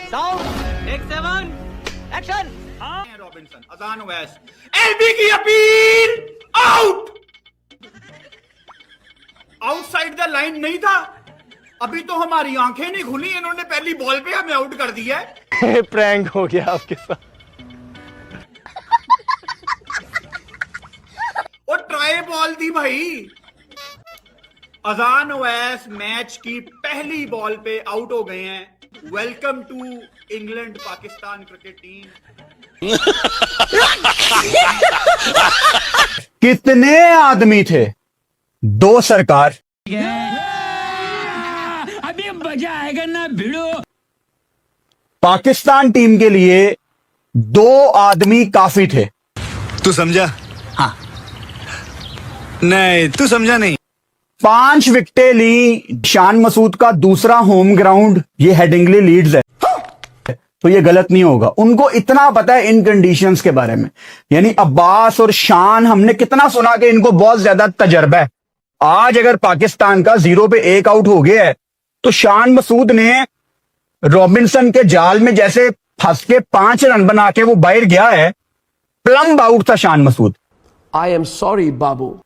Sound take 7 action. Robinson, Azan Awais, LB की appeal, out. Outside the line नहीं था। अभी तो हमारी आंखें नहीं खुली, इन्होंने पहली बॉल पे हमें आउट कर दिया है। प्रैंक हो गया आपके साथ। और ट्राई बॉल थी भाई। अजान ओवैस मैच की पहली बॉल पे आउट हो गए हैं। Welcome to England Pakistan cricket team. कितने आदमी थे? 2 सरकार। अभी मजा आएगा ना भिड़ो। पाकिस्तान टीम के लिए 2 आदमी काफी थे। तू समझा? हाँ। नहीं, तू समझा नहीं। 5 विकेटें ली। शान मसूद का दूसरा होम ग्राउंड ये हेडिंगली लीड्स है, तो ये गलत नहीं होगा। उनको इतना पता है इन कंडीशंस के बारे में। यानी अब्बास और शान, हमने कितना सुना कि इनको बहुत ज्यादा तजर्बा है। आज अगर पाकिस्तान का 0 पे 1 आउट हो गया है, तो शान मसूद ने रॉबिन्सन के जाल में जैसे फंस के 5 रन बना के वो बाहर गया है। प्लम्ब आउट था Shan Masood. I am sorry बाबू।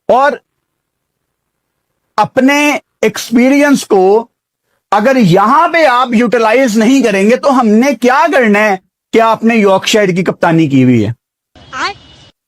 और अपने एक्सपीरियंस को अगर यहां पे आप यूटिलाइज नहीं करेंगे तो हमने क्या करना है? क्या आपने यॉर्कशायर की कप्तानी की हुई है?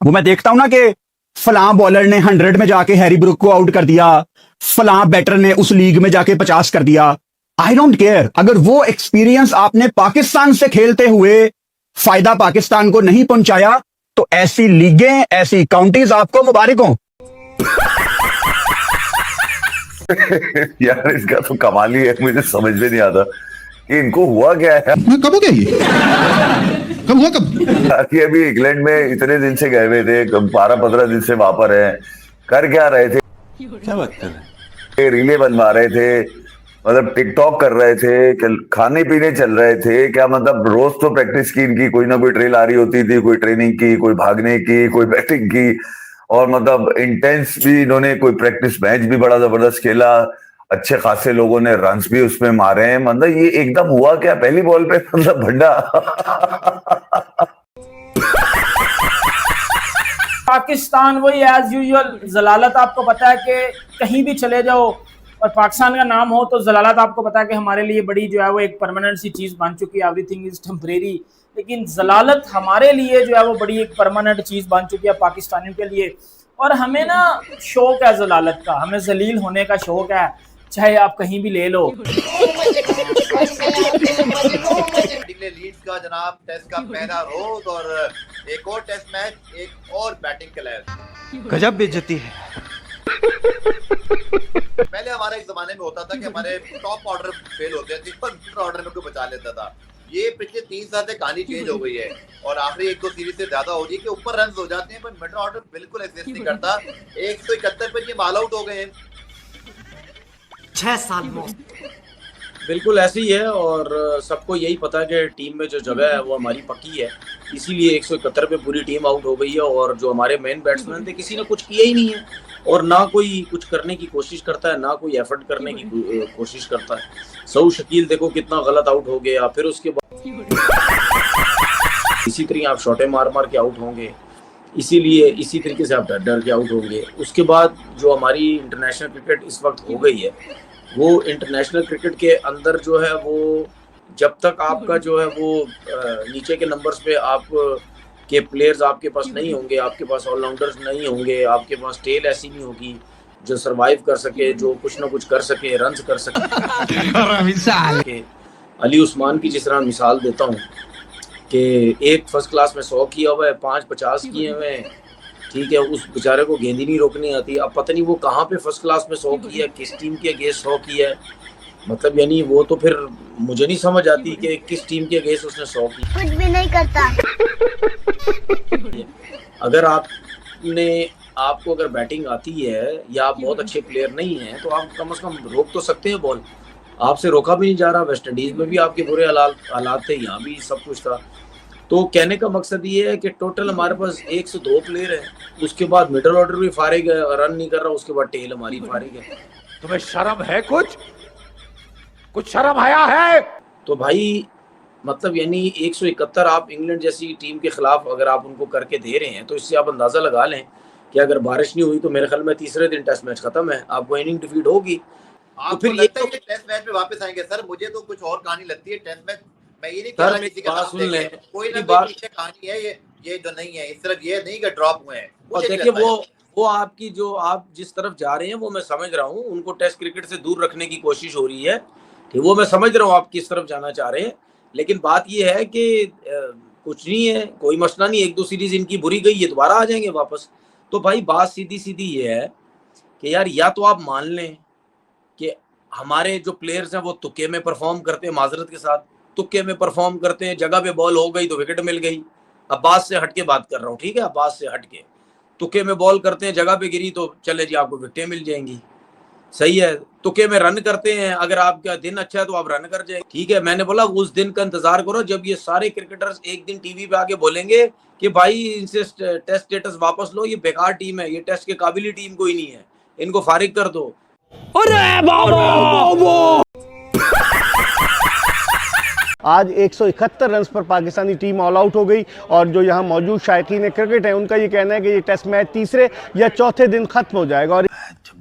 वो मैं देखता हूं ना कि फलां बॉलर ने 100 में जाके हैरी ब्रुक को आउट कर दिया, फलां बैटर ने उस लीग में जाके 50 कर दिया। I don't care. अगर वो एक्सपीरियंस आपने पाकिस्तान से खेलते हुए फायदा पाकिस्तान को नहीं पहुंचाया, तो ऐसी लीगें, ऐसी काउंटीज आपको मुबारक हो। यार इसका तो कमाल ही है, मुझे समझ में नहीं आता कि इनको हुआ क्या है। कब हो गया ये? कब हुआ कब? ये अभी इंग्लैंड में इतने दिन से गए हुए थे, 12-15 दिन से वहां पर है। कर क्या रहे थे? क्या बात कर रहे हैं? रीले बनवा रहे थे, मतलब टिकटॉक कर रहे थे, खाने पीने चल रहे थे क्या? मतलब रोज तो प्रैक्टिस की इनकी, कोई ना कोई ट्रेल आ रही होती थी, कोई ट्रेनिंग की, कोई भागने की, कोई बैटिंग की। और मतलब इंटेंस भी इन्होंने, कोई प्रैक्टिस मैच भी बड़ा जबरदस्त खेला। अच्छे खासे लोगों ने रन्स भी उसमें मारे हैं। मतलब ये एकदम हुआ क्या पहली बॉल पे? मतलब भंडा। पाकिस्तान वही एज यूजुअल जलालत। आपको पता है कि कहीं भी चले जाओ और पाकिस्तान का नाम हो तो जलालत आपको पता है कि हमारे लिए बड़ी जो है वो एक परमानेंट सी चीज़ बन चुकी है। एवरीथिंग इज टेम्परेरी, लेकिन जलालत हमारे लिए जो है वो बड़ी एक परमानेंट चीज़ बन चुकी है पाकिस्तानियों के लिए। और हमें ना शौक है जलालत का, हमें जलील होने का शौक है, चाहे आप कहीं भी ले लो। लीड्स का जनाब टेस्ट का पहला रोज और एक और टेस्ट मैच, एक और बैटिंग क्लैश। गजब बेइज्जती है। पहले हमारे एक जमाने में होता था कि हमारे टॉप ऑर्डर फेल होते थे पर मिडल ऑर्डर में कोई बचा लेता था। ये पिछले 3 साल से कहानी चेंज हो गई है और आखिरी 1-2 सीरीज से ज्यादा हो रही है कि ऊपर रन हो जाते हैं पर मिडल ऑर्डर बिल्कुल एग्जिस्ट नहीं करता। 171 पर ये ऑल आउट हो गए हैं। 6 साल में बिल्कुल ऐसे ही है और सबको यही पता है कि टीम में जो जगह है वो हमारी पक्की है, इसीलिए 171 पे पूरी टीम आउट हो गई है। और जो हमारे मेन बैट्समैन थे किसी ने कुछ किया ही नहीं है और ना कोई कुछ करने की कोशिश करता है, ना कोई एफर्ट करने की कोशिश करता है। सऊ शकील देखो कितना गलत आउट हो गया, फिर उसके बाद इसी तरह आप शॉटे मार मार के आउट होंगे, इसीलिए इसी तरीके से आप डर डर के आउट होंगे। उसके बाद जो हमारी इंटरनेशनल क्रिकेट इस वक्त हो गई है, वो इंटरनेशनल क्रिकेट के अंदर जो है वो जब तक आपका जो है वो नीचे के नंबर्स पे आप के प्लेयर्स आपके पास नहीं होंगे, आपके पास ऑलराउंडर्स नहीं होंगे, आपके पास टेल ऐसी नहीं होगी जो सरवाइव कर सके, जो कुछ ना कुछ कर सके, रन्स कर सके। अली उस्मान की जिस तरह मिसाल देता हूँ कि एक फर्स्ट क्लास में 100 किया हुआ है, 5 50 किए हुए हैं, ठीक है, उस बेचारे को गेंद नहीं रोकनी आती। अब पता नहीं वो कहाँ पे फर्स्ट क्लास में 100 किया है, किस टीम के अगेंस्ट 100 किया है। मतलब यानी वो तो फिर मुझे नहीं समझ आती कि किस टीम के अगेंस्ट उसने 100 की। कुछ भी नहीं करता। अगर आपको अगर बैटिंग आती है या आप बहुत अच्छे प्लेयर नहीं हैं तो आप कम से कम रोक तो सकते हैं बॉल। आपसे रोका भी नहीं जा रहा। वेस्ट इंडीज में भी आपके बुरे हालात थे, यहाँ भी सब कुछ था। तो कहने का मकसद ये है कि टोटल हमारे पास 1 से 2 प्लेयर हैं, उसके बाद मिडल ऑर्डर भी फारिग है, रन नहीं कर रहा, उसके बाद टेल हमारी फारिग है। तुम्हें शर्म है? कुछ शर्म आया है? तो भाई मतलब यानी 171 आप इंग्लैंड जैसी टीम के खिलाफ अगर आप उनको करके दे रहे हैं तो इससे आप अंदाजा लगा लें कि अगर बारिश नहीं हुई तो मेरे ख्याल में तीसरे दिन टेस्ट मैच खत्म है, आपको इनिंग डिफीट होगी। आपको फिर लगता है कि टेस्ट मैच में वापस आएंगे? सर मुझे तो कुछ और कहानी लगती है टेस्ट मैच। मैं ये नहीं कह रहा किसी का नाम सुन लें, कोई ना कोई पीछे कहानी है, ये जो नहीं है, इस तरफ ये नहीं कि ड्रॉप हुए हैं। और देखिए वो आपकी जो आप जिस तरफ जा रहे हैं वो मैं समझ रहा हूँ, उनको टेस्ट क्रिकेट से दूर रखने की कोशिश हो रही है, ठीक, वो मैं समझ रहा हूँ आप किस तरफ जाना चाह रहे हैं। लेकिन बात ये है कि कुछ नहीं है, कोई मसला नहीं, 1-2 सीरीज इनकी बुरी गई, ये दोबारा आ जाएंगे वापस। तो भाई बात सीधी सीधी ये है कि यार या तो आप मान लें कि हमारे जो प्लेयर्स हैं वो तुक्के में परफॉर्म करते हैं, माजरत के साथ तुक्के में परफॉर्म करते हैं, जगह पे बॉल हो गई तो विकेट मिल गई। अब्बास से हटके बात कर रहा हूँ, ठीक है, अब्बास से हटके तुक्के में बॉल करते हैं, जगह पे गिरी तो चले जी आपको विकेटें मिल जाएंगी, सही है। तुक्के में रन करते हैं, अगर आपका दिन अच्छा है तो आप रन कर जाए, ठीक है। मैंने बोला उस दिन का इंतजार करो जब ये सारे क्रिकेटर्स एक दिन टीवी पे आके बोलेंगे कि भाई इनसे टेस्ट स्टेटस वापस लो, ये बेकार टीम है, ये टेस्ट के काबिल टीम कोई नहीं है, इनको फारिग कर दो। आज 171 रन पर पाकिस्तानी टीम ऑल आउट हो गई और जो यहाँ मौजूद शायकीन क्रिकेट है उनका ये कहना है कि ये टेस्ट मैच तीसरे या चौथे दिन खत्म हो जाएगा। और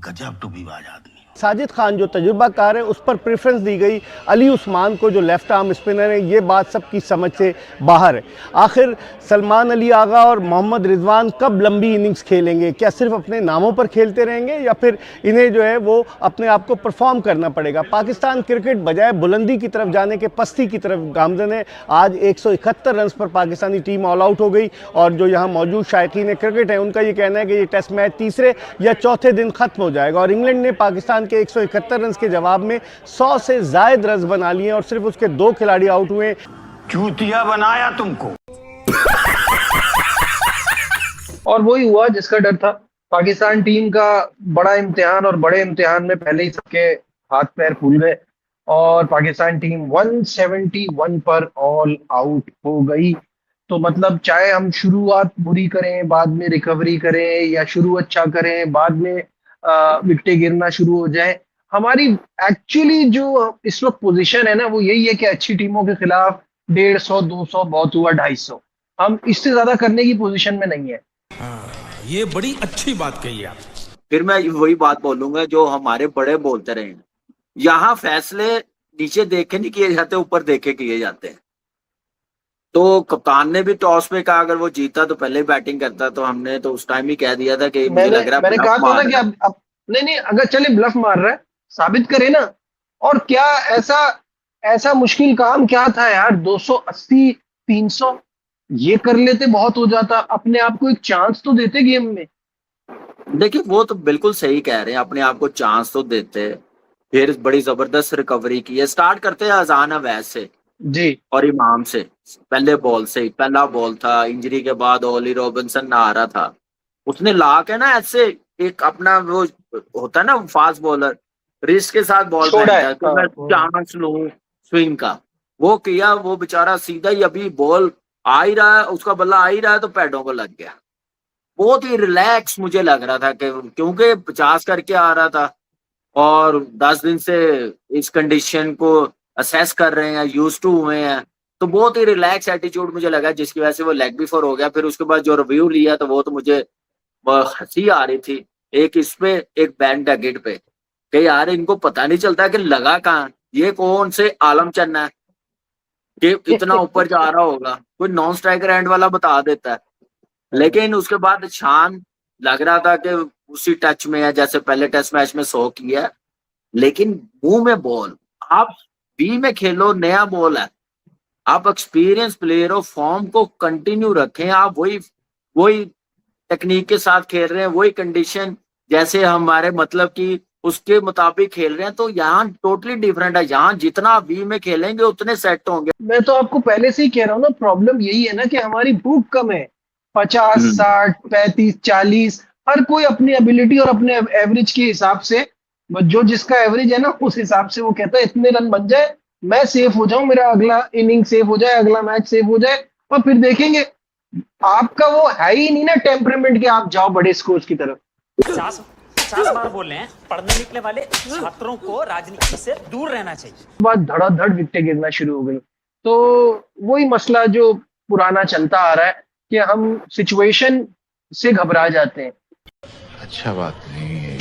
गजब टूबीबाज आदमी। साजिद खान जो तजुर्बाकार है उस पर प्रेफरेंस दी गई, अली उस्मान को जो लेफ्ट आर्म स्पिनर है, ये बात सबकी समझ से बाहर है। आखिर सलमान अली आगा और मोहम्मद रिजवान कब लंबी इनिंग्स खेलेंगे? क्या सिर्फ अपने नामों पर खेलते रहेंगे या फिर इन्हें जो है वो अपने आप को परफॉर्म करना पड़ेगा? पाकिस्तान क्रिकेट बजाय बुलंदी की तरफ जाने के पस्ती की तरफ गामजन है। आज 171 रन पर पाकिस्तानी टीम ऑल आउट हो गई और जो यहाँ मौजूद शायकीन क्रिकेट है उनका ये कहना है कि ये टेस्ट मैच तीसरे या चौथे दिन खत्म हो जाएगा। और इंग्लैंड ने पाकिस्तान के 171 रन के जवाब में 100 से ज्यादा रन बना लिए और सिर्फ उसके 2 खिलाड़ी आउट हुए। चूतिया बनाया तुमको। और वही हुआ जिसका डर था। पाकिस्तान टीम का बड़ा इम्तिहान, और बड़े इम्तिहान में पहले ही सबके हाथ पैर फूल गए और पाकिस्तान टीम 171 पर ऑल आउट हो गई। तो मतलब चाहे हम शुरुआत बुरी करें, बाद में रिकवरी करें, या शुरू अच्छा करें, बाद में विकेटें गिरना शुरू हो जाए, हमारी एक्चुअली जो इस वक्त पोजीशन है ना वो यही है कि अच्छी टीमों के खिलाफ 150, 200 बहुत हुआ, 250, हम इससे ज्यादा करने की पोजीशन में नहीं है। ये बड़ी अच्छी बात कही आप। फिर मैं वही बात बोलूंगा जो हमारे बड़े बोलते रहे, यहाँ फैसले नीचे देखे नहीं किए जाते, ऊपर देखे किए जाते हैं। तो कप्तान ने भी टॉस पे कहा अगर वो जीता तो पहले बैटिंग करता, तो हमने तो उस टाइम ही कह दिया था कि मुझे लग रहा है, मैंने कहा था ना कि अब नहीं अगर चले ब्लफ मार रहा है साबित करे ना। और क्या ऐसा मुश्किल काम क्या था यार, 280, 300 ये कर लेते, बहुत हो जाता, अपने आप को एक चांस तो देते गेम में। देखिए वो तो बिल्कुल सही कह रहे हैं, अपने आप को चांस तो देते, फिर बड़ी जबरदस्त रिकवरी की है। स्टार्ट करते हैं अजान अवैध से जी और इमाम से, पहले बॉल से, पहला बॉल था, इंजरी के बाद ओली रॉबिन्सन ना आ रहा था, उसने ला के ना ऐसे एक अपना वो होता है ना फास्ट बॉलर, रिस्क के साथ बॉल फेंकता है तो मैं चांस लूं स्विंग का, वो किया। वो बेचारा सीधा ही अभी बॉल आ ही रहा है, उसका बल्ला आ ही रहा है तो पैडों को लग गया। बहुत ही रिलैक्स मुझे लग रहा था कि क्योंकि 50 करके आ रहा था और 10 दिन से इस कंडीशन को असेस कर रहे हैं, यूज टू हुए हैं, तो बहुत ही रिलैक्स एटीट्यूड मुझे लगा, जिसकी वजह से वो लेग भी फोर हो गया। फिर उसके बाद जो रिव्यू लिया तो वो तो मुझे हंसी आ रही थी, एक इस पे एक बैन डगेट पे, कि यार इनको पता नहीं चलता कि लगा कहाँ, ये कौन से आलम चन्ना है कि इतना ऊपर जा रहा होगा, कोई नॉन स्ट्राइकर एंड वाला बता देता है। लेकिन उसके बाद शान लग रहा था कि उसी टच में है जैसे पहले टेस्ट मैच में 100 किया, लेकिन मुंह में बॉल, आप बी में खेलो, नया बॉल है, आप एक्सपीरियंस प्लेयर हो, फॉर्म को कंटिन्यू रखें, आप वही टेक्निक के साथ खेल रहे हैं, वही कंडीशन जैसे हमारे मतलब कि उसके मुताबिक खेल रहे हैं, तो यहाँ टोटली डिफरेंट है। यहाँ जितना बी में खेलेंगे उतने सेट होंगे। मैं तो आपको पहले से ही कह रहा हूँ ना, प्रॉब्लम यही है ना कि हमारी भूख कम है। 50, 60, 35, 40 हर कोई अपनी एबिलिटी और अपने एवरेज के हिसाब से, जो जिसका एवरेज है ना उस हिसाब से वो कहता है इतने रन बन जाए, मैं सेफ हो जाऊं, मेरा अगला इनिंग सेफ हो जाए, अगला मैच सेफ हो जाए, और फिर देखेंगे। आपका वो है ही नहीं ना टेम्परामेंट के आप जाओ बड़े स्कोर्स की तरफ। 50 बार बोल रहे हैं, पढ़ने निकले वाले छात्रों को राजनीति से दूर रहना चाहिए। बाद धड़ाधड़ विकेटें गिरना शुरू हो गई। तो वही मसला जो पुराना चलता आ रहा है कि हम सिचुएशन से घबरा जाते हैं। अच्छा बात नहीं है।